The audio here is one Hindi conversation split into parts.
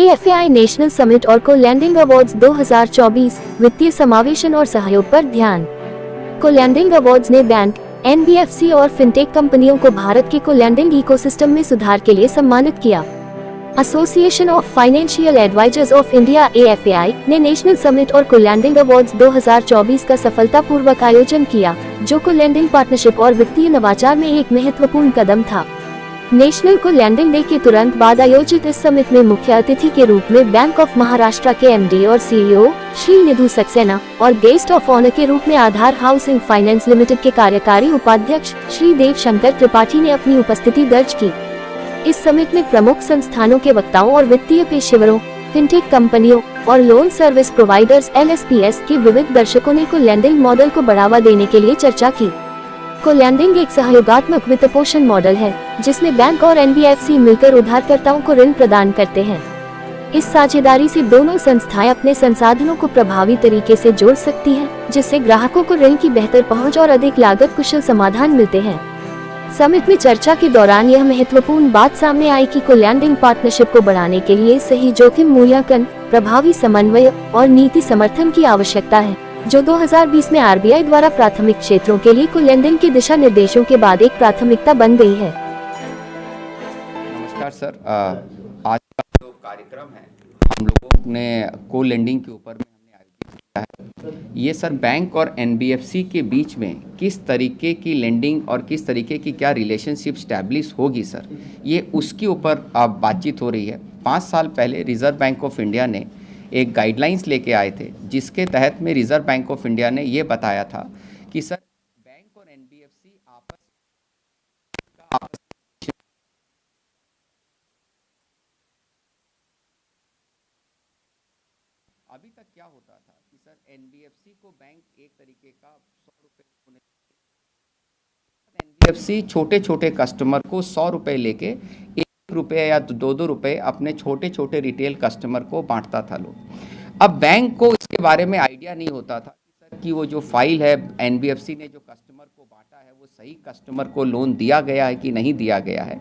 AFAI नेशनल समिट और को-लैंडिंग अवार्ड्स 2024 वित्तीय समावेशन और सहयोग पर ध्यान। को-लैंडिंग अवार्ड्स ने बैंक, NBFC और फिनटेक कंपनियों को भारत के को-लैंडिंग इकोसिस्टम में सुधार के लिए सम्मानित किया। Association of financial advisors of India AFAI ने नेशनल समिट और को-लैंडिंग अवार्ड्स 2024 का सफलतापूर्वक आयोजन किया, जो को-लैंडिंग पार्टनरशिप और वित्तीय नवाचार में एक महत्वपूर्ण कदम था। नेशनल को-लैंडिंग डे के तुरंत बाद आयोजित इस समिट में मुख्य अतिथि के रूप में बैंक ऑफ महाराष्ट्र के MD और CEO श्री निधु सक्सेना और गेस्ट ऑफ ऑनर के रूप में आधार हाउसिंग फाइनेंस लिमिटेड के कार्यकारी उपाध्यक्ष श्री देव शंकर त्रिपाठी ने अपनी उपस्थिति दर्ज की। इस समिट में प्रमुख संस्थानों के वक्ताओं और वित्तीय पेशेवरों, फिनटेक कंपनियों और लोन सर्विस प्रोवाइडर्स LSPs के विविध दर्शकों ने को-लैंडिंग मॉडल को बढ़ावा देने के लिए चर्चा की। को-लैंडिंग एक सहयोगात्मक वित्तपोषण मॉडल है, जिसमें बैंक और NBFC मिलकर उधारकर्ताओं को ऋण प्रदान करते हैं। इस साझेदारी से दोनों संस्थाएं अपने संसाधनों को प्रभावी तरीके से जोड़ सकती हैं, जिससे ग्राहकों को ऋण की बेहतर पहुंच और अधिक लागत कुशल समाधान मिलते हैं। समिट में चर्चा के दौरान यह महत्वपूर्ण बात सामने आई कि को-लैंडिंग पार्टनरशिप को बढ़ाने के लिए सही जोखिम मूल्यांकन, प्रभावी समन्वय और नीति समर्थन की आवश्यकता है, जो 2020 में RBI द्वारा प्राथमिक क्षेत्रों के लिए को-लैंडिंग के दिशा निर्देशों के बाद एक प्राथमिकता बन गई है। नमस्कार सर, आज का जो कार्यक्रम है हम लोगों ने को-लैंडिंग के ऊपर में हमने आयोजित किया है। ये सर बैंक और NBFC के बीच में किस तरीके की लैंडिंग और किस तरीके की क्या रिलेशनशिप स्टैब्लिश होगी सर, ये उसके ऊपर अब बातचीत हो रही है। 5 साल पहले रिजर्व बैंक ऑफ इंडिया ने एक गाइडलाइंस लेके आए थे, जिसके तहत में रिजर्व बैंक ऑफ इंडिया ने ये बताया था कि सर बैंक और NBFC आपस अभी तक क्या होता था कि सर NBFC को बैंक एक तरीके का 100 रुपये, NBFC छोटे छोटे कस्टमर को 100 रुपये लेके ₹1 या 2 रुपये अपने छोटे छोटे रिटेल कस्टमर को बांटता था लोग। अब बैंक को इसके बारे में आइडिया नहीं होता था कि सर कि वो जो फाइल है NBFC ने जो कस्टमर को बांटा है वो सही कस्टमर को लोन दिया गया है कि नहीं दिया गया है।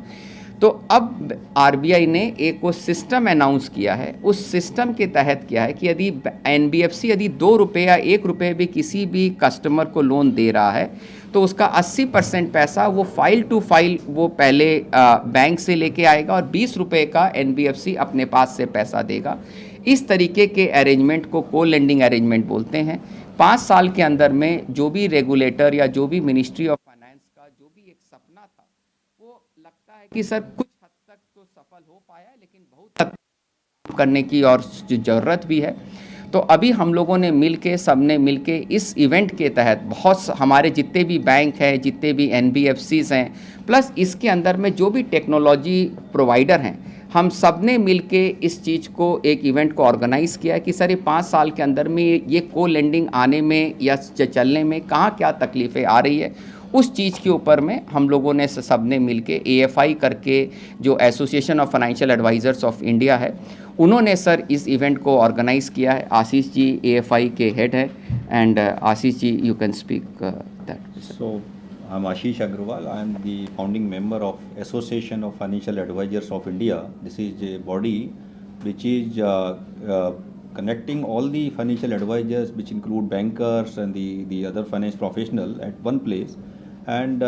तो अब RBI ने एक वो सिस्टम अनाउंस किया है। उस सिस्टम के तहत क्या है कि यदि NBFC यदि 2 रुपये या 1 रुपये भी किसी भी कस्टमर को लोन दे रहा है तो उसका 80% पैसा वो फाइल टू फाइल वो पहले बैंक से लेके आएगा और 20 रुपये का NBFC अपने पास से पैसा देगा। इस तरीके के अरेंजमेंट को को-लैंडिंग अरेंजमेंट बोलते हैं। 5 साल के अंदर में जो भी रेगुलेटर या जो भी मिनिस्ट्री ऑफ फाइनेंस का जो भी एक सपना था, वो लगता है कि सर कुछ हद तक तो सफल हो पाया है, लेकिन बहुत हद तक करने की और ज़रूरत भी है। तो अभी हम लोगों ने मिलके सबने मिलके इस इवेंट के तहत बहुत हमारे जितने भी बैंक हैं, जितने भी NBFCs हैं, प्लस इसके अंदर में जो भी टेक्नोलॉजी प्रोवाइडर हैं, हम सब ने मिलके इस चीज़ को एक इवेंट को ऑर्गेनाइज़ किया है कि सर ये 5 साल के अंदर में ये को-लैंडिंग आने में या चलने में कहाँ क्या तकलीफ़ें आ रही है, उस चीज़ के ऊपर में हम लोगों ने सब ने मिलके AFI करके जो association of financial advisors of India है, उन्होंने सर इस इवेंट को ऑर्गेनाइज़ किया है। आशीष जी AFI के हेड है and Ashish ji you can speak that. So I am Ashish Agarwal, I am the founding member of association of financial advisors of India. This is a body which is connecting all the financial advisors, which include bankers and the other finance professional at one place, and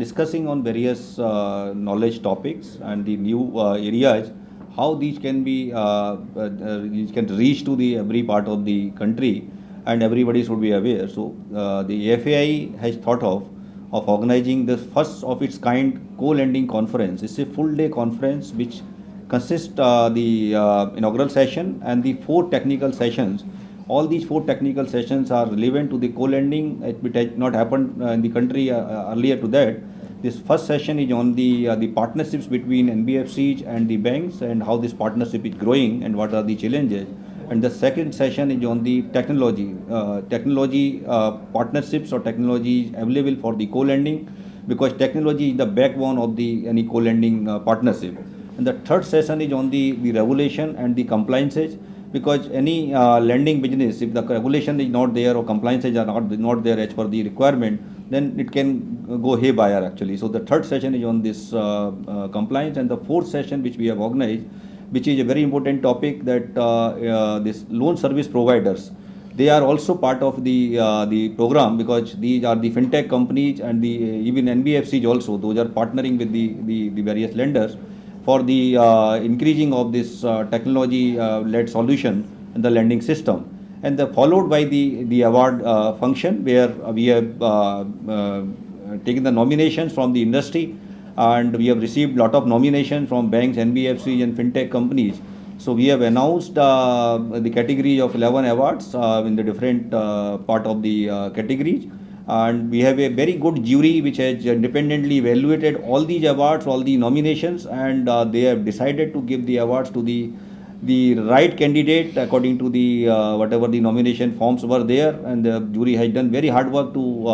discussing on various knowledge topics and the new areas, how these can be these can reach to the every part of the country and everybody should be aware. So the AFAI has thought of organizing the first of its kind co-lending conference. It's a full day conference which consists the inaugural session and the 4 technical sessions. All these 4 technical sessions are relevant to the co-lending. It has not happened in the country earlier to that. This first session is on the partnerships between NBFCs and the banks and how this partnership is growing and what are the challenges. And the second session is on the technology partnerships or technologies available for the co-lending, because technology is the backbone of any co-lending partnership. And the third session is on the regulation and the compliances, because any lending business, if the regulation is not there or compliances are not there as per the requirement, then it can go haywire actually. So the third session is on this compliance, and the fourth session which we have organized which is a very important topic, that this loan service providers, they are also part of the program, because these are the fintech companies and the even NBFCs also. Those are partnering with the various lenders for the increasing of this technology-led solution in the lending system. And followed by the award function, where we have taken the nominations from the industry, and we have received lot of nominations from banks, NBFCs and fintech companies. So we have announced the category of 11 awards in the different part of the categories, and we have a very good jury which has independently evaluated all these awards, all the nominations, and they have decided to give the awards to the right candidate according to the whatever the nomination forms were there. And the jury has done very hard work to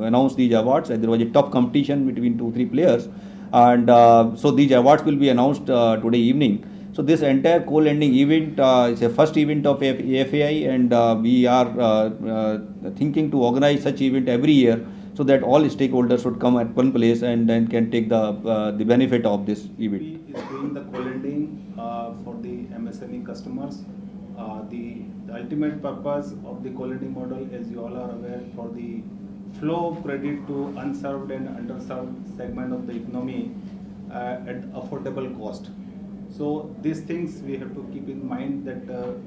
announce these awards. And there was a tough competition between 2-3 players, and so these awards will be announced today evening. So this entire co-lending event is a first event of AFAI, and we are thinking to organize such event every year, so that all stakeholders should come at one place and then can take the benefit of this event. Is doing the co-lending for the MSME customers. The ultimate purpose of the co-lending model, as you all are aware, for the flow of credit to unserved and underserved segment of the economy at affordable cost. So these things we have to keep in mind, that the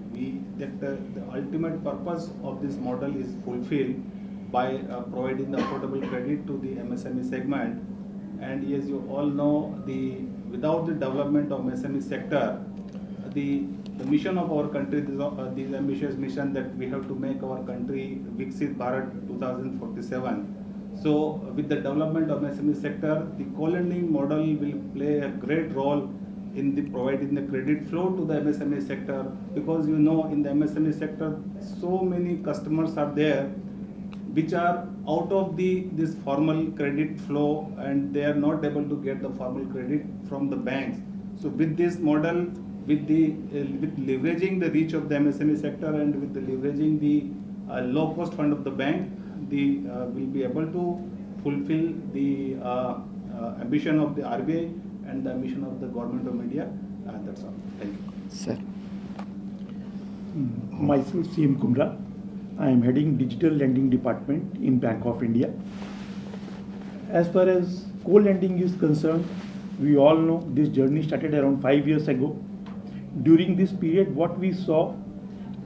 ultimate purpose of this model is fulfilled by providing the affordable credit to the MSME segment. And as you all know, without the development of MSME sector, the mission of our country, this ambitious mission that we have to make our country Viksit Bharat 2047. So with the development of MSME sector, the co-lending model will play a great role in the providing the credit flow to the MSME sector, because in the MSME sector so many customers are there which are out of this formal credit flow, and they are not able to get the formal credit from the banks. So with this model, with leveraging the reach of the MSME sector, and with leveraging the low cost fund of the bank, will be able to fulfill the ambition of the RBI and the mission of the government of India. That's all. Thank you. Sir. Myself CM Kumra. I am heading Digital Lending Department in Bank of India. As far as co-lending is concerned, we all know this journey started around 5 years ago. During this period, what we saw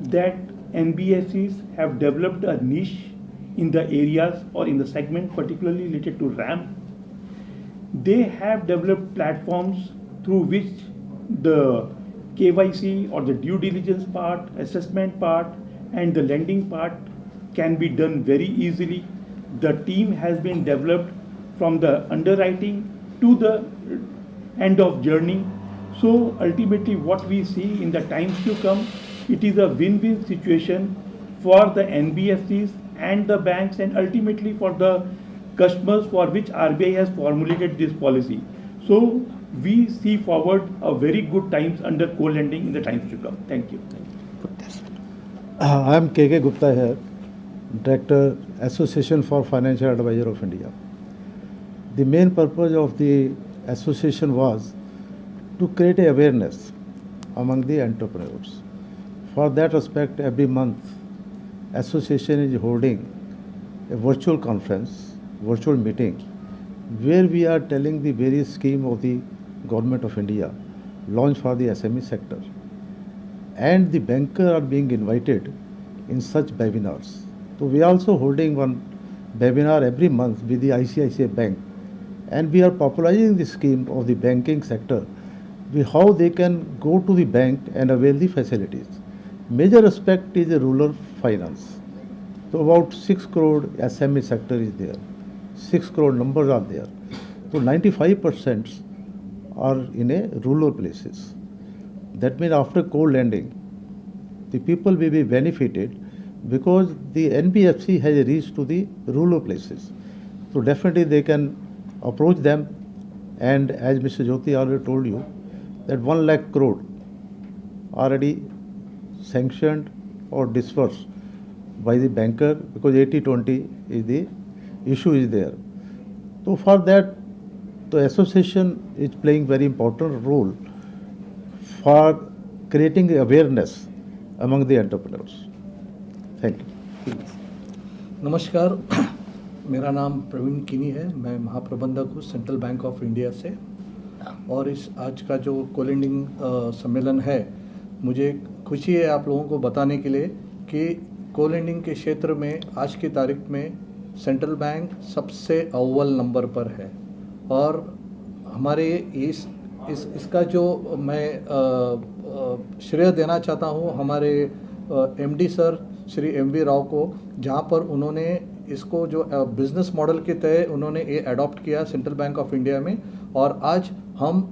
that NBFCs have developed a niche in the areas or in the segment particularly related to RAM. They have developed platforms through which the KYC or the due diligence part, assessment part, and the lending part can be done very easily. The team has been developed from the underwriting to the end of journey. So ultimately what we see in the times to come, it is a win-win situation for the NBFCs and the banks, and ultimately for the customers for which RBI has formulated this policy. So we see forward a very good times under co-lending in the times to come. Thank you. I am K.K. Gupta here, Director, Association for Financial Advisor of India. The main purpose of the association was to create awareness among the entrepreneurs. For that aspect, every month, association is holding a virtual conference, virtual meeting, where we are telling the various scheme of the Government of India launched for the SME sector. And the banker are being invited in such webinars. So we are also holding one webinar every month with the ICICI Bank, and we are popularizing the scheme of the banking sector, how they can go to the bank and avail the facilities. Major aspect is the rural finance. So about 6 crore SME sector is there. 6 crore numbers are there. So 95% are in a rural places. That means after co-lending, the people will be benefited because the NBFC has a reach to the rural places. So definitely they can approach them, and as Mr. Jyoti already told you, that 1 lakh crore already sanctioned or disbursed by the banker, because 80-20 is the issue is there. So for that, the association is playing very important role for creating awareness among the entrepreneurs. Thank you. नमस्कार, मेरा नाम प्रवीण किनी है। मैं महाप्रबंधक हूँ सेंट्रल बैंक ऑफ इंडिया से। और इस आज का जो कोलैंडिंग सम्मेलन है, मुझे खुशी है आप लोगों को बताने के लिए कि कोलैंडिंग के क्षेत्र में आज की तारीख में सेंट्रल बैंक सबसे अव्वल नंबर पर है। और हमारे इसका जो मैं श्रेय देना चाहता हूँ हमारे MD sir Shri MV Rao को, जहाँ पर उन्होंने इसको जो बिज़नेस मॉडल के तहत उन्होंने ये अडॉप्ट किया सेंट्रल बैंक ऑफ इंडिया में। और आज हम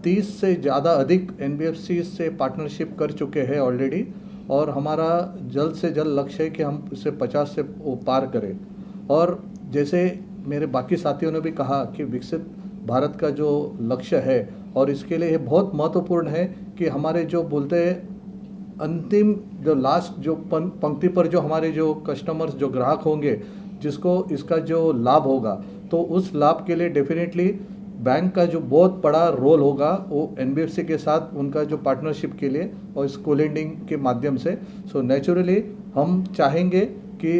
30 से ज़्यादा अधिक NBFC से पार्टनरशिप कर चुके हैं ऑलरेडी। और हमारा जल्द से जल्द लक्ष्य है कि हम इसे 50 से पार करें। और जैसे मेरे बाकी साथियों ने भी कहा कि विकसित भारत का जो लक्ष्य है, और इसके लिए ये बहुत महत्वपूर्ण है कि हमारे जो बोलते हैं अंतिम जो लास्ट जो पंक्ति पर जो हमारे जो कस्टमर्स जो ग्राहक होंगे जिसको इसका जो लाभ होगा, तो उस लाभ के लिए डेफिनेटली बैंक का जो बहुत बड़ा रोल होगा वो NBFC के साथ उनका जो पार्टनरशिप के लिए और इस कोलैंडिंग के माध्यम से। सो नेचुरली हम चाहेंगे कि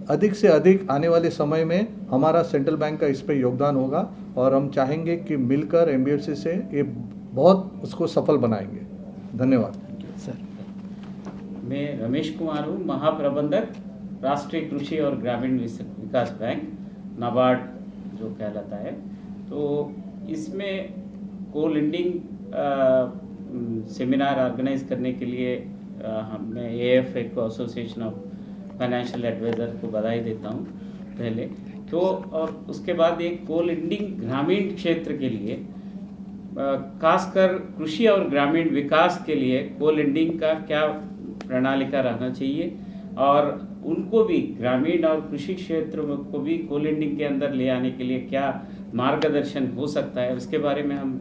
अधिक से अधिक आने वाले समय में हमारा सेंट्रल बैंक का इस पर योगदान होगा। और हम चाहेंगे कि मिलकर NBFC से ये बहुत उसको सफल बनाएंगे। धन्यवाद सर। मैं रमेश कुमार हूँ, महाप्रबंधक राष्ट्रीय कृषि और ग्रामीण विकास बैंक नाबार्ड जो कहलाता है। तो इसमें कोलैंडिंग सेमिनार ऑर्गेनाइज करने के लिए मैं AFA को एसोसिएशन ऑफ फाइनेंशियल एडवाइज़र को बधाई देता हूँ पहले तो। और उसके बाद एक कोलैंडिंग ग्रामीण क्षेत्र के लिए खासकर कृषि और ग्रामीण विकास के लिए कोलैंडिंग का क्या प्रणाली का रहना चाहिए, और उनको भी ग्रामीण और कृषि क्षेत्र को भी कोलैंडिंग के अंदर ले आने के लिए क्या मार्गदर्शन हो सकता है, उसके बारे में हम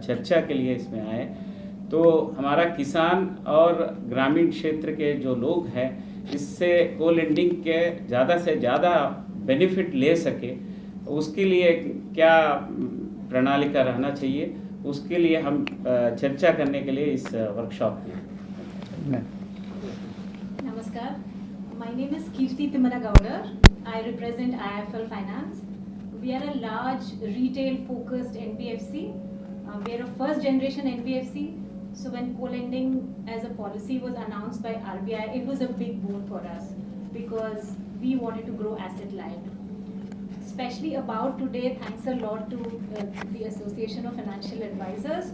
चर्चा के लिए इसमें आए। तो हमारा किसान और ग्रामीण क्षेत्र के जो लोग हैं इससे कोलैंडिंग के ज़्यादा से ज़्यादा बेनिफिट ले सके, उसके लिए क्या प्रणाली का रहना चाहिए, उसके लिए हम चर्चा करने के लिए इस वर्कशॉप की। Namaskar. My name is Kirti Timmanagowda. I represent IIFL Finance. We are a large retail-focused NBFC. We are a first-generation NBFC. So when co-lending as a policy was announced by RBI, it was a big boon for us because we wanted to grow asset light. Especially about today, thanks a lot to the Association of Financial Advisors,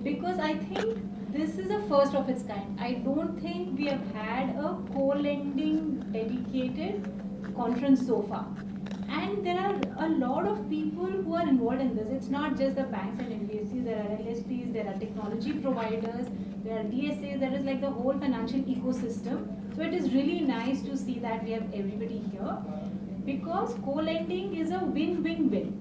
because I think this is a first of its kind. I don't think we have had a co-lending dedicated conference so far. And there are a lot of people who are involved in this. It's not just the banks and NBFCs, there are LSPs, there are technology providers, there are DSAs, there is like the whole financial ecosystem. So it is really nice to see that we have everybody here, because co-lending is a win-win-win.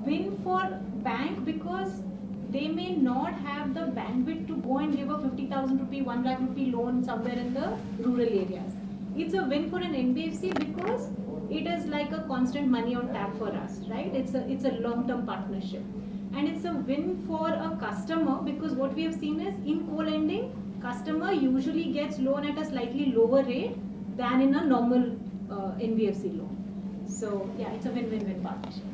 Win for bank because they may not have the bandwidth to go and give a 50,000 rupee, 1 lakh rupee loan somewhere in the rural areas. It's a win for an NBFC because it is like a constant money on tap for us, right? It's a long-term partnership. And it's a win for a customer because what we have seen is in co-lending, customer usually gets loan at a slightly lower rate than in a normal NBFC loan. So yeah, it's a win-win-win partnership.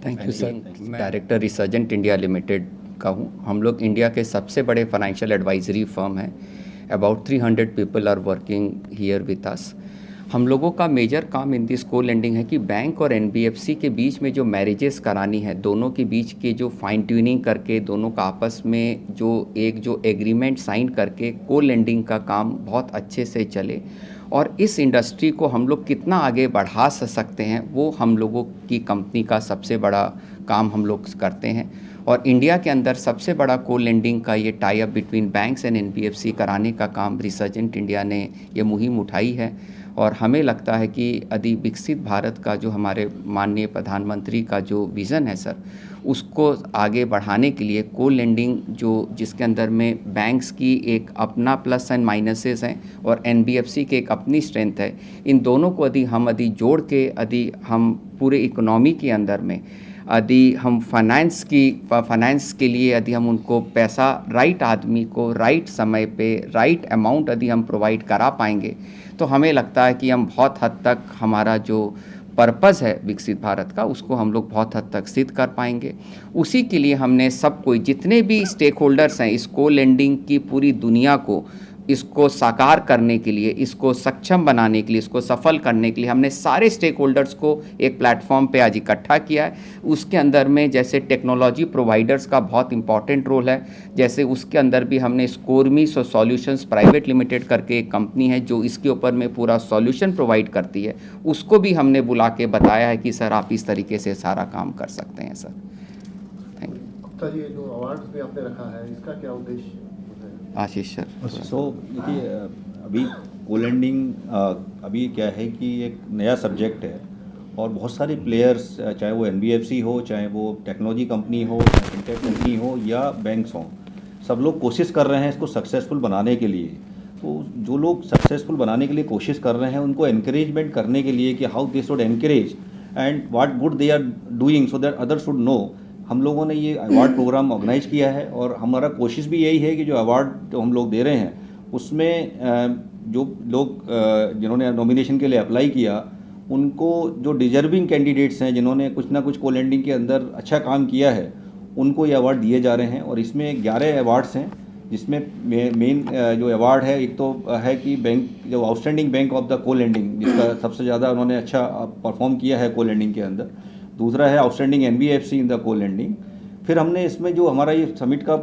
Thank you sir. मैं डायरेक्टर रिसर्जेंट इंडिया लिमिटेड का हूँ। हम लोग इंडिया के सबसे बड़े फाइनेंशियल एडवाइजरी फर्म हैं। About 300 people are working here with us. हम लोगों का मेजर काम इन दिस को लेंडिंग है कि बैंक और NBFC के बीच में जो मैरिजेस करानी है, दोनों के बीच के जो फाइन ट्यूनिंग करके दोनों का आपस में जो एग्रीमेंट साइन करके को लेंडिंग का काम बहुत अच्छे से चले, और इस इंडस्ट्री को हम लोग कितना आगे बढ़ा सकते हैं वो हम लोगों की कंपनी का सबसे बड़ा काम हम लोग करते हैं। और इंडिया के अंदर सबसे बड़ा को लेंडिंग का ये tie up between banks and NBFC कराने का काम रिसर्जेंट इंडिया ने ये मुहिम उठाई है। और हमें लगता है कि यदि विकसित भारत का जो हमारे माननीय प्रधानमंत्री का जो विज़न है सर, उसको आगे बढ़ाने के लिए को लेंडिंग जिसके अंदर में बैंक्स की एक अपना प्लस एंड माइनसेस हैं और NBFC की एक अपनी स्ट्रेंथ है, इन दोनों को यदि हम जोड़ के यदि हम पूरे इकोनॉमी के अंदर में यदि हम फाइनेंस के लिए यदि हम उनको पैसा राइट आदमी को राइट समय पे राइट अमाउंट यदि हम प्रोवाइड करा पाएंगे तो हमें लगता है कि हम बहुत हद तक हमारा जो पर्पज़ है विकसित भारत का उसको हम लोग बहुत हद तक सिद्ध कर पाएंगे। उसी के लिए हमने सब कोई जितने भी स्टेक होल्डर्स हैं इस को लेंडिंग की पूरी दुनिया को इसको साकार करने के लिए, इसको सक्षम बनाने के लिए, इसको सफल करने के लिए हमने सारे स्टेक होल्डर्स को एक प्लेटफॉर्म पे आज इकट्ठा किया है। उसके अंदर में जैसे टेक्नोलॉजी प्रोवाइडर्स का बहुत इंपॉर्टेंट रोल है, जैसे उसके अंदर भी हमने स्कोरमी सॉल्यूशंस प्राइवेट लिमिटेड करके एक कंपनी है जो इसके ऊपर में पूरा सॉल्यूशन प्रोवाइड करती है, उसको भी हमने बुला के बताया है कि सर आप इस तरीके से सारा काम कर सकते हैं सर। Thank you. सर ये जो अवार्ड्स भी आपने रखा है इसका क्या उद्देश्य? आशीष सर। सो देखिए अभी कोलैंडिंग अभी क्या है कि एक नया सब्जेक्ट है और बहुत सारे प्लेयर्स चाहे वो NBFC हो, चाहे वो टेक्नोलॉजी कंपनी हो, चाहे फिनटेक कंपनी हो या बैंक्स हों, सब लोग कोशिश कर रहे हैं इसको सक्सेसफुल बनाने के लिए। तो जो लोग सक्सेसफुल बनाने के लिए कोशिश कर रहे हैं उनको एनकरेजमेंट करने के लिए कि how they should encourage and what good they are doing so that other should know, हम लोगों ने ये अवार्ड प्रोग्राम ऑर्गेनाइज किया है। और हमारा कोशिश भी यही है कि जो अवार्ड जो हम लोग दे रहे हैं उसमें जो लोग जिन्होंने नॉमिनेशन के लिए अप्लाई किया उनको जो डिजर्विंग कैंडिडेट्स हैं जिन्होंने कुछ ना कुछ कोलैंडिंग के अंदर अच्छा काम किया है उनको ये अवार्ड दिए जा रहे हैं। और इसमें 11 अवार्ड्स हैं जिसमें मेन जो अवार्ड है एक तो है कि बैंक जो आउटस्टैंडिंग बैंक ऑफ द कोलैंडिंग जिसका सबसे ज़्यादा उन्होंने अच्छा परफॉर्म किया है कोलैंडिंग के अंदर, दूसरा है आउटस्टैंडिंग NBFC इन द कोलैंडिंग। फिर हमने इसमें जो हमारा ये समिट का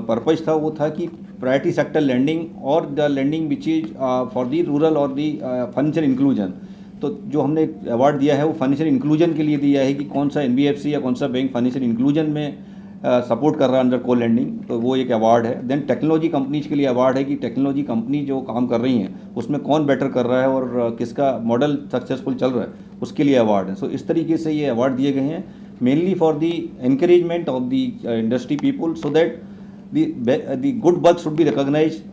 पर्पज था वो था कि प्रायोरिटी सेक्टर लैंडिंग और the lending which is for the rural और द फाइनेंशियल इंक्लूजन। तो जो हमने अवार्ड दिया है वो फाइनेंशियल इंक्लूजन के लिए दिया है कि कौन सा NBFC या कौन सा बैंक फाइनेंशियल इंक्लूजन में सपोर्ट कर रहा है अंडर को लैंडिंग, तो वो एक अवार्ड है। देन टेक्नोलॉजी कंपनीज के लिए अवार्ड है कि टेक्नोलॉजी कंपनी जो काम कर रही हैं उसमें कौन बेटर कर रहा है और किसका मॉडल सक्सेसफुल चल रहा है उसके लिए अवार्ड है। सो इस तरीके से ये अवार्ड दिए गए हैं mainly for the encouragement of the industry people so that the good work should be recognized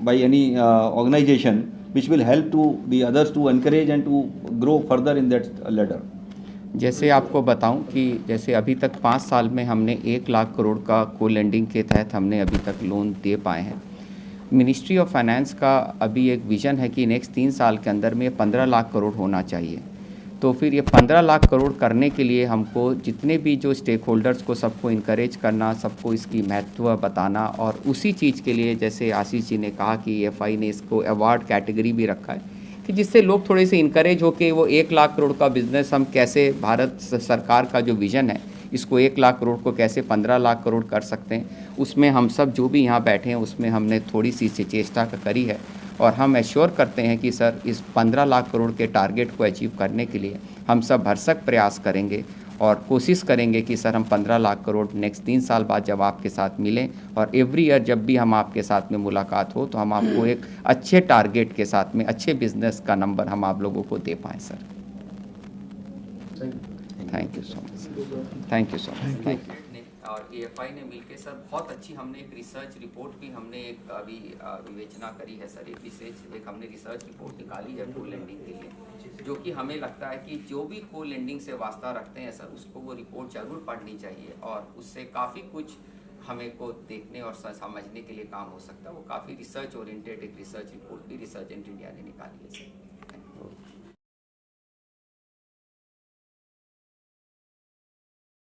by any organization which will help to the others to encourage and to grow further in that ladder. जैसे आपको बताऊं कि जैसे अभी तक 5 साल में हमने 1 लाख करोड़ का को लेंडिंग के तहत हमने अभी तक लोन दे पाए हैं। मिनिस्ट्री ऑफ फाइनेंस का अभी एक विज़न है कि नेक्स्ट 3 साल के अंदर में 15 लाख करोड़ होना चाहिए। तो फिर ये 15 लाख करोड़ करने के लिए हमको जितने भी जो स्टेक होल्डर्स को सबको इनकरेज करना, सबको इसकी महत्व बताना, और उसी चीज़ के लिए जैसे आशीष जी ने कहा कि EFI ने इसको अवार्ड कैटेगरी भी रखा है कि जिससे लोग थोड़े से इनकरेज होके वो 1 लाख करोड़ का बिज़नेस हम कैसे, भारत सरकार का जो विज़न है इसको 1 लाख करोड़ को कैसे 15 लाख करोड़ कर सकते हैं, उसमें हम सब जो भी यहाँ बैठे हैं उसमें हमने थोड़ी सी चेष्टा करी है। और हम एश्योर करते हैं कि सर इस 15 लाख करोड़ के टारगेट को अचीव करने के लिए हम सब भरसक प्रयास करेंगे और कोशिश करेंगे कि सर हम 15 लाख करोड़ नेक्स्ट 3 साल बाद जब आपके साथ मिलें और एवरी ईयर जब भी हम आपके साथ में मुलाकात हो तो हम आपको एक अच्छे टारगेट के साथ में अच्छे बिजनेस का नंबर हम आप लोगों को दे पाएँ sir. Thank you so much. Thank you so much. और EFI ने मिलके सर बहुत अच्छी हमने एक रिसर्च रिपोर्ट भी हमने एक अभी विवेचना करी है सर, एक हमने रिसर्च रिपोर्ट निकाली है को लेंडिंग के लिए, जो कि हमें लगता है कि जो भी को लेंडिंग से वास्ता रखते हैं सर उसको वो रिपोर्ट जरूर पढ़नी चाहिए और उससे काफ़ी कुछ हमें को देखने और समझने के लिए काम हो सकता है। वो काफ़ी रिसर्च ओरिएंटेड एक रिसर्च रिपोर्ट भी रिसर्च इंडिया ने निकाली है सर।